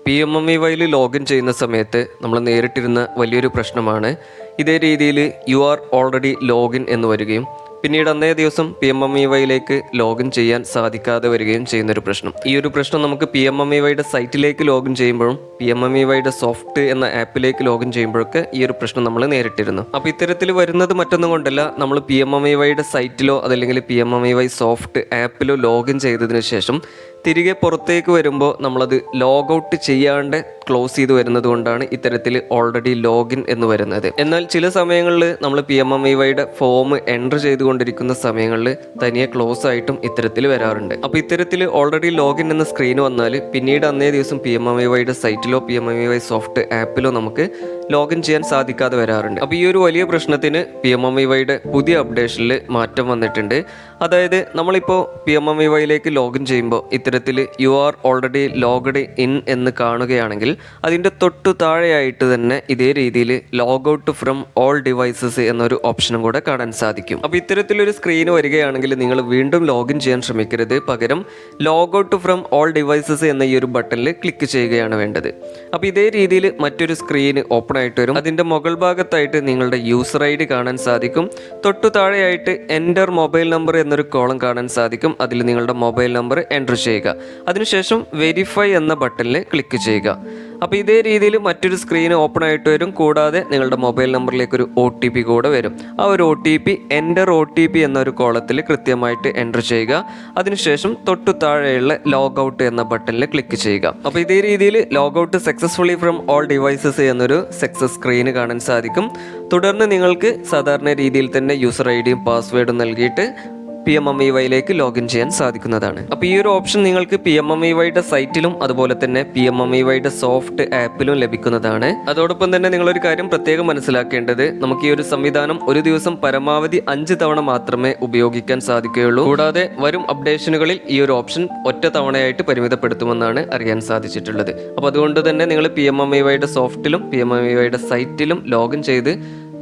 PMMEYയിൽ login ചെയ്യുന്ന സമയത്ത് നമ്മൾ നേരിട്ടിരുന്ന വലിയൊരു പ്രശ്നമാണ് ഇതേ രീതിയിൽ യു ആർ ഓൾറെഡി ലോഗിൻ എന്ന് വരികയും പിന്നീട് അന്നേ ദിവസം PMMEYയിലേക്ക് ലോഗിൻ ചെയ്യാൻ സാധിക്കാതെ വരികയും ചെയ്യുന്നൊരു പ്രശ്നം. ഈ ഒരു പ്രശ്നം നമുക്ക് PMMEYയുടെ സൈറ്റിലേക്ക് ലോഗിൻ ചെയ്യുമ്പോഴും PMMEYയുടെ സോഫ്റ്റ് എന്ന ആപ്പിലേക്ക് ലോഗിൻ ചെയ്യുമ്പോഴൊക്കെ ഈ ഒരു പ്രശ്നം നമ്മൾ നേരിട്ടിരുന്നു. അപ്പോൾ ഇത്തരത്തിൽ വരുന്നത് മറ്റൊന്നും കൊണ്ടല്ല, നമ്മൾ PMMEYയുടെ സൈറ്റിലോ അതല്ലെങ്കിൽ PMMEY സോഫ്റ്റ് ആപ്പിലോ ലോഗിൻ ചെയ്തതിന് ശേഷം തിരികെ പുറത്തേക്ക് വരുമ്പോൾ നമ്മളത് ലോഗ് ഔട്ട് ചെയ്യാണ്ട് ക്ലോസ് ചെയ്ത് വരുന്നത് കൊണ്ടാണ് ഇത്തരത്തിൽ ഓൾറെഡി ലോഗിൻ എന്ന് വരുന്നത്. എന്നാൽ ചില സമയങ്ങളിൽ നമ്മൾ PMMEYയുടെ ഫോം എൻ്റർ ചെയ്തുകൊണ്ടിരിക്കുന്ന സമയങ്ങളിൽ തനിയെ ക്ലോസ് ആയിട്ടും ഇത്തരത്തിൽ വരാറുണ്ട്. അപ്പോൾ ഇത്തരത്തിൽ ഓൾറെഡി ലോഗിൻ എന്ന സ്ക്രീൻ വന്നാൽ പിന്നീട് അന്നേ ദിവസം PMMEYയുടെ സൈറ്റിലോ PMMEY സോഫ്റ്റ് ആപ്പിലോ നമുക്ക് ലോഗിൻ ചെയ്യാൻ സാധിക്കാതെ വരാറുണ്ട്. അപ്പോൾ ഈ ഒരു വലിയ പ്രശ്നത്തിന് PMMEYയുടെ പുതിയ അപ്ഡേഷനിൽ മാറ്റം വന്നിട്ടുണ്ട്. അതായത് നമ്മളിപ്പോൾ PMMEYയിലേക്ക് ലോഗിൻ ചെയ്യുമ്പോൾ ഇത്തരത്തിൽ you are already logged in എന്ന് കാണുകയാണെങ്കിൽ അതിൻ്റെ തൊട്ടു താഴെയായിട്ട് തന്നെ ഇതേ രീതിയിൽ log out from all devices എന്നൊരു ഓപ്ഷനും കൂടെ കാണാൻ സാധിക്കും. അപ്പോൾ ഇത്തരത്തിലൊരു സ്ക്രീൻ വരികയാണെങ്കിൽ നിങ്ങൾ വീണ്ടും ലോഗിൻ ചെയ്യാൻ ശ്രമിക്കരുത്, പകരം log out from all devices എന്ന ഈ ഒരു ബട്ടണിൽ ക്ലിക്ക് ചെയ്യുകയാണ് വേണ്ടത്. അപ്പോൾ ഇതേ രീതിയിൽ മറ്റൊരു സ്ക്രീൻ ഓപ്പൺ ആയിട്ട് വരും. അതിൻ്റെ മുകൾ ഭാഗത്തായിട്ട് നിങ്ങളുടെ യൂസർ ID കാണാൻ സാധിക്കും. തൊട്ടു താഴെയായിട്ട് എൻ്റർ മൊബൈൽ നമ്പർ എന്നൊരു കോളം കാണാൻ സാധിക്കും. അതിൽ നിങ്ങളുടെ മൊബൈൽ നമ്പർ എൻ്റർ ചെയ്യുക. അതിനുശേഷം വെരിഫൈ എന്ന ബട്ടണിൽ ക്ലിക്ക് ചെയ്യുക. അപ്പോൾ ഇതേ രീതിയിൽ മറ്റൊരു സ്ക്രീൻ ഓപ്പൺ ആയിട്ട് വരും. കൂടാതെ നിങ്ങളുടെ മൊബൈൽ നമ്പറിലേക്ക് ഒരു OTP കൂടെ വരും. ആ ഒരു OTP എൻ്റർ OTP എന്നൊരു കോളത്തിൽ കൃത്യമായിട്ട് എൻ്റർ ചെയ്യുക. അതിനുശേഷം തൊട്ടു താഴെയുള്ള ലോഗ് ഔട്ട് എന്ന ബട്ടണിൽ ക്ലിക്ക് ചെയ്യുക. അപ്പോൾ ഇതേ രീതിയിൽ log out successfully from all devices എന്നൊരു സക്സസ് സ്ക്രീന് കാണാൻ സാധിക്കും. തുടർന്ന് നിങ്ങൾക്ക് സാധാരണ രീതിയിൽ തന്നെ യൂസർ IDയും പാസ്വേഡും നൽകിയിട്ട് PMMEYയിലേക്ക് ലോഗിൻ ചെയ്യാൻ സാധിക്കുന്നതാണ്. അപ്പോൾ ഈ ഒരു ഓപ്ഷൻ നിങ്ങൾക്ക് PMMEYയുടെ സൈറ്റിലും അതുപോലെ തന്നെ PMMEYയുടെ സോഫ്റ്റ് ആപ്പിലും ലഭിക്കുന്നതാണ്. അതോടൊപ്പം തന്നെ നിങ്ങളൊരു കാര്യം പ്രത്യേകം മനസ്സിലാക്കേണ്ടത്, നമുക്ക് ഈ ഒരു സംവിധാനം ഒരു ദിവസം പരമാവധി 5 തവണ മാത്രമേ ഉപയോഗിക്കാൻ സാധിക്കുകയുള്ളൂ. കൂടാതെ വരും അപ്ഡേഷനുകളിൽ ഈ ഒരു ഓപ്ഷൻ ഒറ്റ തവണയായിട്ട് പരിമിതപ്പെടുത്തുമെന്നാണ് അറിയാൻ സാധിച്ചിട്ടുള്ളത്. അപ്പോൾ അതുകൊണ്ട് തന്നെ നിങ്ങൾ PMMEYയുടെ സോഫ്റ്റിലും PMMEYയുടെ സൈറ്റിലും ലോഗിൻ ചെയ്ത്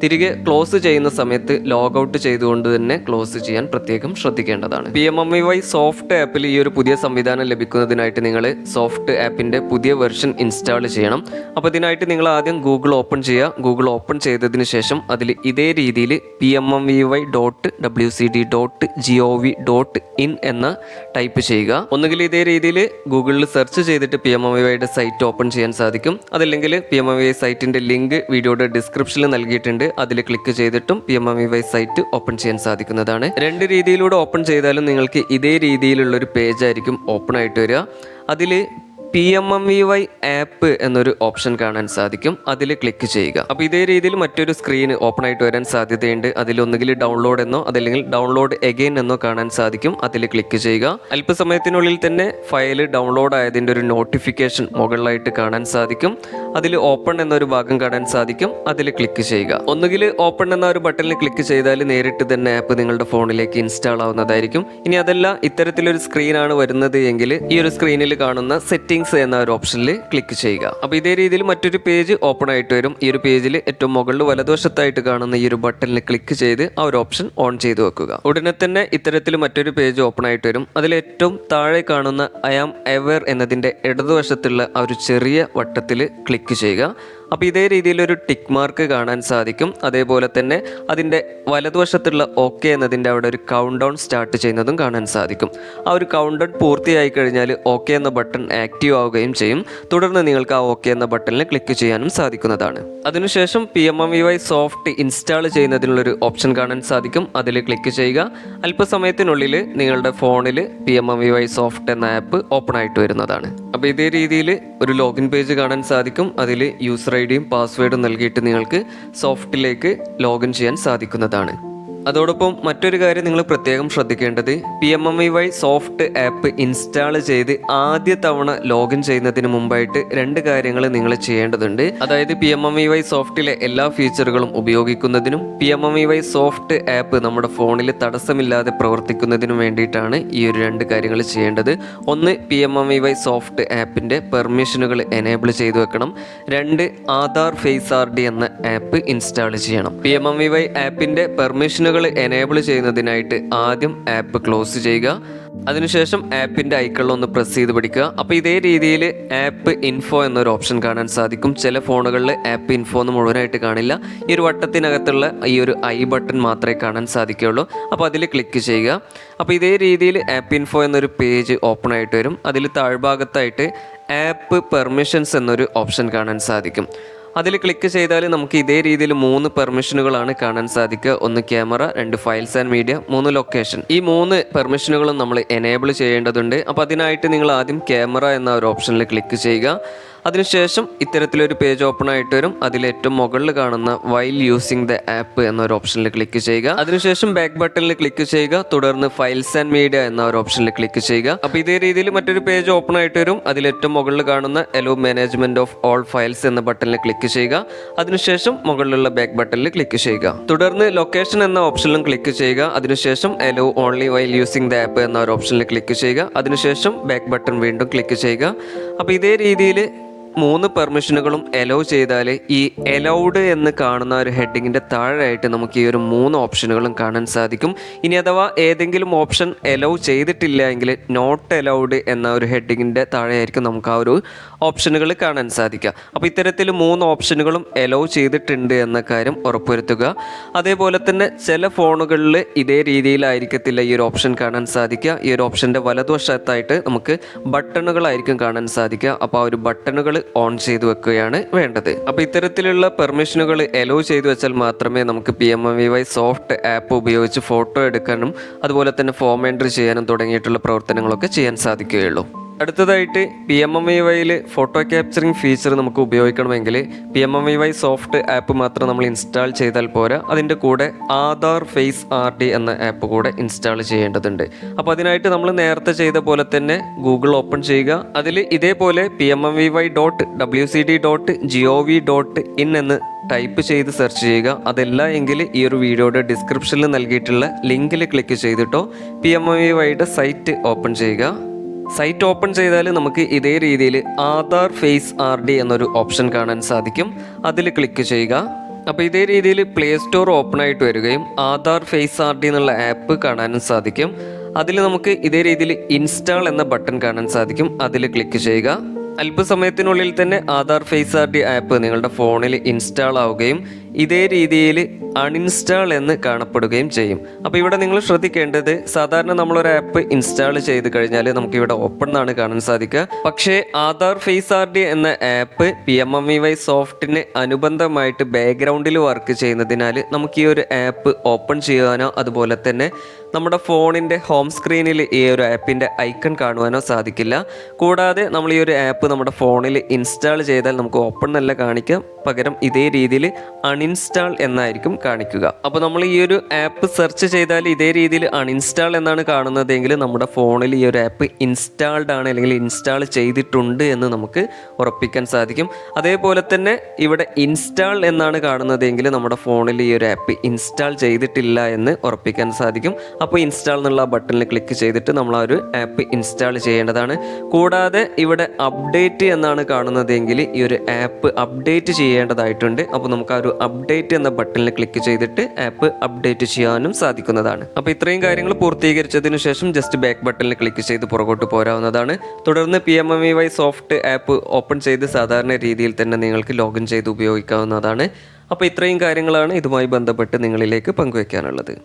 തിരികെ ക്ലോസ് ചെയ്യുന്ന സമയത്ത് ലോഗ് ഔട്ട് ചെയ്തുകൊണ്ട് തന്നെ ക്ലോസ് ചെയ്യാൻ പ്രത്യേകം ശ്രദ്ധിക്കേണ്ടതാണ്. PMMEY സോഫ്റ്റ് ആപ്പിൽ ഈ ഒരു പുതിയ സംവിധാനം ലഭിക്കുന്നതിനായിട്ട് നിങ്ങൾ സോഫ്റ്റ് ആപ്പിൻ്റെ പുതിയ വെർഷൻ ഇൻസ്റ്റാൾ ചെയ്യണം. അപ്പോൾ ഇതിനായിട്ട് നിങ്ങൾ ആദ്യം ഗൂഗിൾ ഓപ്പൺ ചെയ്യുക. ഗൂഗിൾ ഓപ്പൺ ചെയ്തതിന് ശേഷം അതിൽ ഇതേ രീതിയിൽ PMMEY.wcd.gov.in എന്ന് ടൈപ്പ് ചെയ്യുക. ഒന്നുകിൽ ഇതേ രീതിയിൽ ഗൂഗിളിൽ സെർച്ച് ചെയ്തിട്ട് PMMEYയുടെ സൈറ്റ് ഓപ്പൺ ചെയ്യാൻ സാധിക്കും. അതല്ലെങ്കിൽ PMMEY സൈറ്റിൻ്റെ ലിങ്ക് വീഡിയോയുടെ ഡിസ്ക്രിപ്ഷനിൽ നൽകിയിട്ടുണ്ട്. അതിൽ ക്ലിക്ക് ചെയ്തിട്ടും PMMEY സൈറ്റ് ഓപ്പൺ ചെയ്യാൻ സാധിക്കുന്നതാണ്. 2 രീതിയിലൂടെ ഓപ്പൺ ചെയ്താലും നിങ്ങൾക്ക് ഇതേ രീതിയിലുള്ളൊരു പേജ് ആയിരിക്കും ഓപ്പൺ ആയിട്ട് വരിക. അതിൽ PMMEY ആപ്പ് എന്നൊരു ഓപ്ഷൻ കാണാൻ സാധിക്കും. അതിൽ ക്ലിക്ക് ചെയ്യുക. അപ്പോൾ ഇതേ രീതിയിൽ മറ്റൊരു സ്ക്രീൻ ഓപ്പൺ ആയിട്ട് വരാൻ സാധ്യതയുണ്ട്. അതിലൊന്നുകിൽ ഡൗൺലോഡ് എന്നോ അതല്ലെങ്കിൽ ഡൗൺലോഡ് എഗെയിൻ എന്നോ കാണാൻ സാധിക്കും. അതിൽ ക്ലിക്ക് ചെയ്യുക. അല്പസമയത്തിനുള്ളിൽ തന്നെ ഫയൽ ഡൗൺലോഡ് ആയതിൻ്റെ ഒരു നോട്ടിഫിക്കേഷൻ മുകളിലായിട്ട് കാണാൻ സാധിക്കും. അതിൽ ഓപ്പൺ എന്നൊരു ഭാഗം കാണാൻ സാധിക്കും. അതിൽ ക്ലിക്ക് ചെയ്യുക. ഒന്നുകിൽ ഓപ്പൺ എന്ന ഒരു ബട്ടണിൽ ക്ലിക്ക് ചെയ്താൽ നേരിട്ട് തന്നെ ആപ്പ് നിങ്ങളുടെ ഫോണിലേക്ക് ഇൻസ്റ്റാൾ ആവുന്നതായിരിക്കും. ഇനി അതല്ല, ഇത്തരത്തിലൊരു സ്ക്രീനാണ് വരുന്നത് എങ്കിൽ ഈ ഒരു സ്ക്രീനിൽ കാണുന്ന സെറ്റിംഗ്സ് എന്ന ഒരു ഓപ്ഷനിൽ ക്ലിക്ക് ചെയ്യുക. അപ്പോൾ ഇതേ രീതിയിൽ മറ്റൊരു പേജ് ഓപ്പൺ ആയിട്ട് വരും. ഈ ഒരു പേജിൽ ഏറ്റവും മുകളിൽ വലതുവശത്തായിട്ട് കാണുന്ന ഈ ഒരു ബട്ടണിൽ ക്ലിക്ക് ചെയ്ത് ആ ഒരു ഓപ്ഷൻ ഓൺ ചെയ്ത് വെക്കുക. ഉടനെ തന്നെ ഇത്തരത്തിൽ മറ്റൊരു പേജ് ഓപ്പൺ ആയിട്ട് വരും. അതിൽ ഏറ്റവും താഴെ കാണുന്ന ഐ ആം എവെയർ എന്നതിൻ്റെ ഇടതുവശത്തുള്ള ആ ഒരു ചെറിയ വട്ടത്തിൽ ക്ലിക്ക് ചെയ്യുക. അപ്പോൾ ഇതേ രീതിയിലൊരു ടിക്ക് മാർക്ക് കാണാൻ സാധിക്കും. അതേപോലെ തന്നെ അതിൻ്റെ വലതുവശത്തുള്ള OK എന്നതിൻ്റെ അവിടെ ഒരു കൗണ്ട് ഡൗൺ സ്റ്റാർട്ട് ചെയ്യുന്നതും കാണാൻ സാധിക്കും. ആ ഒരു കൗണ്ട് ഡൗൺ പൂർത്തിയായി കഴിഞ്ഞാൽ OK എന്ന ബട്ടൺ ആക്റ്റീവ് ആവുകയും ചെയ്യും. തുടർന്ന് നിങ്ങൾക്ക് ആ OK എന്ന ബട്ടണിൽ ക്ലിക്ക് ചെയ്യാനും സാധിക്കുന്നതാണ്. അതിനുശേഷം PMMEY സോഫ്റ്റ് ഇൻസ്റ്റാൾ ചെയ്യുന്നതിനുള്ളൊരു ഓപ്ഷൻ കാണാൻ സാധിക്കും. അതിൽ ക്ലിക്ക് ചെയ്യുക. അല്പസമയത്തിനുള്ളിൽ നിങ്ങളുടെ ഫോണിൽ PMMEY സോഫ്റ്റ് എന്ന ആപ്പ് ഓപ്പൺ ആയിട്ട് വരുന്നതാണ്. അപ്പോൾ ഇതേ രീതിയിൽ ഒരു ലോഗിൻ പേജ് കാണാൻ സാധിക്കും. അതിൽ യൂസർ IDയും പാസ്വേഡും നൽകിയിട്ട് നിങ്ങൾക്ക് സോഫ്റ്റിലേക്ക് ലോഗിൻ ചെയ്യാൻ സാധിക്കുന്നതാണ്. അതോടൊപ്പം മറ്റൊരു കാര്യം നിങ്ങൾ പ്രത്യേകം ശ്രദ്ധിക്കേണ്ടത്, PMMEY സോഫ്റ്റ് ആപ്പ് ഇൻസ്റ്റാൾ ചെയ്ത് ആദ്യ തവണ ലോഗിൻ ചെയ്യുന്നതിന് മുമ്പായിട്ട് 2 കാര്യങ്ങൾ നിങ്ങൾ ചെയ്യേണ്ടതുണ്ട്. അതായത് PMMEY സോഫ്റ്റിലെ എല്ലാ ഫീച്ചറുകളും ഉപയോഗിക്കുന്നതിനും PMMEY സോഫ്റ്റ് ആപ്പ് നമ്മുടെ ഫോണിൽ തടസ്സമില്ലാതെ പ്രവർത്തിക്കുന്നതിനും വേണ്ടിയിട്ടാണ് ഈ ഒരു 2 കാര്യങ്ങൾ ചെയ്യേണ്ടത്. ഒന്ന്, PMMEY സോഫ്റ്റ് ആപ്പിൻ്റെ പെർമിഷനുകൾ എനേബിൾ ചെയ്തു വെക്കണം. 2, ആധാർ ഫേസ് ID എന്ന ആപ്പ് ഇൻസ്റ്റാൾ ചെയ്യണം. PMMEY ആപ്പിൻ്റെ പെർമിഷനുകൾ പെർമിഷനുകൾ എനേബിൾ ചെയ്യുന്നതിനായിട്ട് ആദ്യം ആപ്പ് ക്ലോസ് ചെയ്യുക. അതിനുശേഷം ആപ്പിൻ്റെ ഐക്കണിലൊന്ന് പ്രസ് ചെയ്ത് പിടിക്കുക. അപ്പോൾ ഇതേ രീതിയിൽ ആപ്പ് ഇൻഫോ എന്നൊരു ഓപ്ഷൻ കാണാൻ സാധിക്കും. ചില ഫോണുകളിൽ ആപ്പ് ഇൻഫോ എന്ന് മുഴുവനായിട്ട് കാണില്ല. ഈ ഒരു വട്ടത്തിനകത്തുള്ള ഈ ഒരു ഐ ബട്ടൺ മാത്രമേ കാണാൻ സാധിക്കുകയുള്ളൂ. അപ്പോൾ അതിൽ ക്ലിക്ക് ചെയ്യുക. അപ്പോൾ ഇതേ രീതിയിൽ ആപ്പ് ഇൻഫോ എന്നൊരു പേജ് ഓപ്പൺ ആയിട്ട് വരും. അതിൽ താഴ്ഭാഗത്തായിട്ട് ആപ്പ് പെർമിഷൻസ് എന്നൊരു ഓപ്ഷൻ കാണാൻ സാധിക്കും. അതിൽ ക്ലിക്ക് ചെയ്താൽ നമുക്ക് ഇതേ രീതിയിൽ 3 പെർമിഷനുകളാണ് കാണാൻ സാധിക്കുക. 1 camera, 2 files and media, 3 location. ഈ 3 പെർമിഷനുകളും നമ്മൾ എനേബിൾ ചെയ്യേണ്ടതുണ്ട്. അപ്പോൾ അതിനായിട്ട് നിങ്ങൾ ആദ്യം ക്യാമറ എന്ന ഒരു ഓപ്ഷനിൽ ക്ലിക്ക് ചെയ്യുക. അതിനുശേഷം ഇത്തരത്തിലൊരു പേജ് ഓപ്പൺ ആയിട്ട് വരും. അതിൽ ഏറ്റവും മുകളിൽ കാണുന്ന വൈൽ യൂസിങ് ദ ആപ്പ് എന്നൊരു ഓപ്ഷനിൽ ക്ലിക്ക് ചെയ്യുക. അതിനുശേഷം ബാക്ക് ബട്ടണിൽ ക്ലിക്ക് ചെയ്യുക. തുടർന്ന് ഫയൽസ് ആൻഡ് മീഡിയ എന്ന ഒരു ഓപ്ഷനിൽ ക്ലിക്ക് ചെയ്യുക. അപ്പോൾ ഇതേ രീതിയിൽ മറ്റൊരു പേജ് ഓപ്പൺ ആയിട്ട് വരും. അതിൽ ഏറ്റവും മുകളിൽ കാണുന്ന എലോ മാനേജ്മെന്റ് ഓഫ് ഓൾ ഫയൽസ് എന്ന ബട്ടണിൽ ക്ലിക്ക് ചെയ്യുക. അതിനുശേഷം മുകളിലുള്ള ബാക്ക് ബട്ടണിൽ ക്ലിക്ക് ചെയ്യുക. തുടർന്ന് ലൊക്കേഷൻ എന്ന ഓപ്ഷനിലും ക്ലിക്ക് ചെയ്യുക. അതിനുശേഷം allow only while using the app എന്ന ഒരു ഓപ്ഷനിൽ ക്ലിക്ക് ചെയ്യുക. അതിനുശേഷം ബാക്ക് ബട്ടൺ വീണ്ടും ക്ലിക്ക് ചെയ്യുക. അപ്പോൾ ഇതേ രീതിയിൽ 3 പെർമിഷനുകളും എലോ ചെയ്താൽ ഈ എലൗഡ് എന്ന് കാണുന്ന ഒരു ഹെഡിങ്ങിൻ്റെ താഴെയായിട്ട് നമുക്ക് ഈ ഒരു 3 ഓപ്ഷനുകളും കാണാൻ സാധിക്കും. ഇനി അഥവാ ഏതെങ്കിലും ഓപ്ഷൻ എലോ ചെയ്തിട്ടില്ല എങ്കിൽ നോട്ട് എലൗഡ് എന്ന ഒരു ഹെഡിങ്ങിൻ്റെ താഴെയായിരിക്കും നമുക്ക് ആ ഒരു ഓപ്ഷനുകൾ കാണാൻ സാധിക്കുക. അപ്പോൾ ഇത്തരത്തിൽ 3 ഓപ്ഷനുകളും എലോ ചെയ്തിട്ടുണ്ട് എന്ന കാര്യം ഉറപ്പുവരുത്തുക. അതേപോലെ തന്നെ ചില ഫോണുകളിൽ ഇതേ രീതിയിലായിരിക്കത്തില്ല ഈ ഒരു ഓപ്ഷൻ കാണാൻ സാധിക്കുക. ഈ ഒരു ഓപ്ഷൻ്റെ വലതുവശത്തായിട്ട് നമുക്ക് ബട്ടണുകളായിരിക്കും കാണാൻ സാധിക്കുക. അപ്പോൾ ആ ഒരു ബട്ടണുകൾ ഓൺ ചെയ്തു വെക്കുകയാണ് വേണ്ടത്. അപ്പോൾ ഇത്തരത്തിലുള്ള പെർമിഷനുകൾ എലോ ചെയ്തു വെച്ചാൽ മാത്രമേ നമുക്ക് PMMUI സോഫ്റ്റ് ആപ്പ് ഉപയോഗിച്ച് ഫോട്ടോ എടുക്കാനും അതുപോലെ തന്നെ ഫോം എൻട്രി ചെയ്യാനും തുടങ്ങിയിട്ടുള്ള പ്രവർത്തനങ്ങളൊക്കെ ചെയ്യാൻ സാധിക്കുകയുള്ളൂ. അടുത്തതായിട്ട് PMMUIയിൽ ഫോട്ടോ ക്യാപ്ചറിങ് ഫീച്ചർ നമുക്ക് ഉപയോഗിക്കണമെങ്കിൽ PMMUI സോഫ്റ്റ് ആപ്പ് മാത്രം നമ്മൾ ഇൻസ്റ്റാൾ ചെയ്താൽ പോരാ. അതിൻ്റെ കൂടെ ആധാർ ഫേസ് RD എന്ന ആപ്പ് കൂടെ ഇൻസ്റ്റാൾ ചെയ്യേണ്ടതുണ്ട്. അപ്പോൾ അതിനായിട്ട് നമ്മൾ നേരത്തെ ചെയ്ത പോലെ തന്നെ ഗൂഗിൾ ഓപ്പൺ ചെയ്യുക. അതിൽ ഇതേപോലെ PMMUI.wcd.gov.in എന്ന് ടൈപ്പ് ചെയ്ത് സെർച്ച് ചെയ്യുക. അതല്ല എങ്കിൽ ഈ ഒരു വീഡിയോയുടെ ഡിസ്ക്രിപ്ഷനിൽ നൽകിയിട്ടുള്ള ലിങ്കിൽ ക്ലിക്ക് ചെയ്തിട്ടോ PMMUIയുടെ സൈറ്റ് ഓപ്പൺ ചെയ്യുക. സൈറ്റ് ഓപ്പൺ ചെയ്താൽ നമുക്ക് ഇതേ രീതിയിൽ ആധാർ ഫേസ് RD എന്നൊരു ഓപ്ഷൻ കാണാൻ സാധിക്കും. അതിൽ ക്ലിക്ക് ചെയ്യുക. അപ്പോൾ ഇതേ രീതിയിൽ പ്ലേ സ്റ്റോർ ഓപ്പൺ ആയിട്ട് വരികയും ആധാർ ഫേസ് RD എന്നുള്ള ആപ്പ് കാണാനും സാധിക്കും. അതിൽ നമുക്ക് ഇതേ രീതിയിൽ ഇൻസ്റ്റാൾ എന്ന ബട്ടൺ കാണാൻ സാധിക്കും. അതിൽ ക്ലിക്ക് ചെയ്യുക. അല്പസമയത്തിനുള്ളിൽ തന്നെ ആധാർ ഫേസ് RD ആപ്പ് നിങ്ങളുടെ ഫോണിൽ ഇൻസ്റ്റാൾ ആവുകയും ഇതേ രീതിയിൽ അൺഇൻസ്റ്റാൾ എന്ന് കാണപ്പെടുകയും ചെയ്യും. അപ്പോൾ ഇവിടെ നിങ്ങൾ ശ്രദ്ധിക്കേണ്ടത്, സാധാരണ നമ്മളൊരു ആപ്പ് ഇൻസ്റ്റാൾ ചെയ്ത് കഴിഞ്ഞാൽ നമുക്ക് ഇവിടെ ഓപ്പൺ എന്നാണ് കാണാൻ സാധിക്കുക. പക്ഷേ ആധാർ ഫേസ് RD എന്ന ആപ്പ് PMMUI സോഫ്റ്റിന് അനുബന്ധമായിട്ട് ബാക്ക്ഗ്രൗണ്ടിൽ വർക്ക് ചെയ്യുന്നതിനാൽ നമുക്ക് ഈ ഒരു ആപ്പ് ഓപ്പൺ ചെയ്യാനോ അതുപോലെ തന്നെ നമ്മുടെ ഫോണിൻ്റെ ഹോം സ്ക്രീനിൽ ഈ ഒരു ആപ്പിൻ്റെ ഐക്കൺ കാണുവാനോ സാധിക്കില്ല. കൂടാതെ നമ്മൾ ഈ ഒരു ആപ്പ് നമ്മുടെ ഫോണിൽ ഇൻസ്റ്റാൾ ചെയ്താൽ നമുക്ക് ഓപ്പൺ എന്നല്ല കാണിക്കുക, പകരം ഇതേ രീതിയിൽ അൺഇൻസ്റ്റാൾ എന്നായിരിക്കും കാണിക്കുക. അപ്പോൾ നമ്മൾ ഈ ഒരു ആപ്പ് സെർച്ച് ചെയ്താൽ ഇതേ രീതിയിൽ അൺഇൻസ്റ്റാൾ എന്നാണ് കാണുന്നതെങ്കിൽ നമ്മുടെ ഫോണിൽ ഈ ഒരു ആപ്പ് ഇൻസ്റ്റാൾഡ് ആണ് അല്ലെങ്കിൽ ഇൻസ്റ്റാൾ ചെയ്തിട്ടുണ്ട് എന്ന് നമുക്ക് ഉറപ്പിക്കാൻ സാധിക്കും. അതേപോലെ തന്നെ ഇവിടെ ഇൻസ്റ്റാൾ എന്നാണ് കാണുന്നതെങ്കിൽ നമ്മുടെ ഫോണിൽ ഈ ഒരു ആപ്പ് ഇൻസ്റ്റാൾ ചെയ്തിട്ടില്ല എന്ന് ഉറപ്പിക്കാൻ സാധിക്കും. അപ്പോൾ ഇൻസ്റ്റാൾ എന്നുള്ള ബട്ടണിൽ ക്ലിക്ക് ചെയ്തിട്ട് നമ്മൾ ആ ഒരു ആപ്പ് ഇൻസ്റ്റാൾ ചെയ്യേണ്ടതാണ്. കൂടാതെ ഇവിടെ അപ്ഡേറ്റ് എന്നാണ് കാണുന്നതെങ്കിൽ ഈ ഒരു ആപ്പ് അപ്ഡേറ്റ് ചെയ്യേണ്ടതായിട്ടുണ്ട്. അപ്പോൾ നമുക്ക് ആ ഒരു അപ്ഡേറ്റ് എന്ന ബട്ടണിൽ ക്ലിക്ക് ചെയ്തിട്ട് ആപ്പ് അപ്ഡേറ്റ് ചെയ്യാനും സാധിക്കുന്നതാണ്. അപ്പോൾ ഇത്രയും കാര്യങ്ങൾ പൂർത്തീകരിച്ചതിന് ശേഷം ജസ്റ്റ് ബാക്ക് ബട്ടണിൽ ക്ലിക്ക് ചെയ്ത് പുറകോട്ട് പോരാവുന്നതാണ്. തുടർന്ന് PMMUI സോഫ്റ്റ് ആപ്പ് ഓപ്പൺ ചെയ്ത് സാധാരണ രീതിയിൽ തന്നെ നിങ്ങൾക്ക് ലോഗിൻ ചെയ്ത് ഉപയോഗിക്കാവുന്നതാണ്. അപ്പോൾ ഇത്രയും കാര്യങ്ങളാണ് ഇതുമായി ബന്ധപ്പെട്ട് നിങ്ങളിലേക്ക് പങ്കുവയ്ക്കാനുള്ളത്.